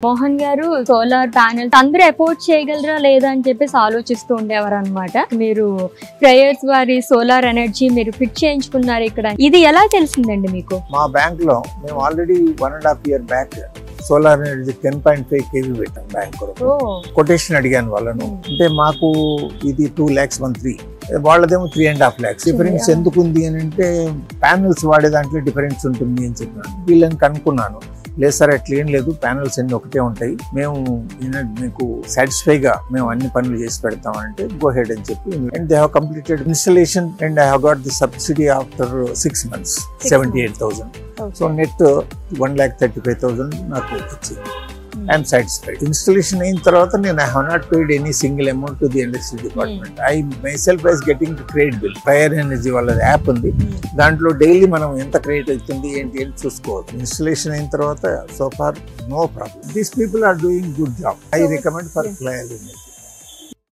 మోహన్ గారు solar panels అందరూ afford చేయగలరా లేదా అని చెప్పేసి ఆలోచిస్తూ ఉండేవారు అనమాట. మీరు ప్రేయర్స్ వారి సోలార్ ఎనర్జీ మీరు ఫిట్ చేయించుకున్నారు ఇక్కడ. ఇది ఎలా తెలిసిందండి మీకు? మా బ్యాంక్ లో మేము already 1.5 year back solar energy 10.5 kV పెట్టాం బ్యాంక్ కొరకు. కొటేషన్ అడిగాను వాళ్ళను. అంటే మాకు ఇది 2 lakhs monthly, వాళ్ళదేమో 3.5 lakhs. డిఫరెన్స్ ఎందుకు ఉంది అని అంటే ప్యానెల్స్ వాడే దాంట్లో డిఫరెన్స్ ఉంటుంది అని చెప్పినాను. వీళ్ళని కనుక్కున్నాను. లేదు సార్ అట్లా ఏం లేదు, ప్యానెల్స్ అన్ని ఒకటే ఉంటాయి, మేము మీకు సాటిస్ఫైగా మేము అన్ని పనులు చేసి పెడతామంటే గో హెడ్ అని చెప్పి. And they have completed installation and I have got the subsidy after 6 months 78,000. So net 1,35,000 నాకు వచ్చింది. I'm satisfied. ఇన్స్టలేషన్ అయిన తర్వాత నేను I have not paid any single amount to the industry department. I my self ice getting the credit bill. Fire energy వాళ్ళ app ఉంది, దాంట్లో daily మనం ఎంత క్రెడిట్ అవుతుంది ఏంటి అని చూసుకోవచ్చు. ఇన్స్టలేషన్ అయిన తర్వాత so far no problem. These people are doing good job. I recommend for fly energy.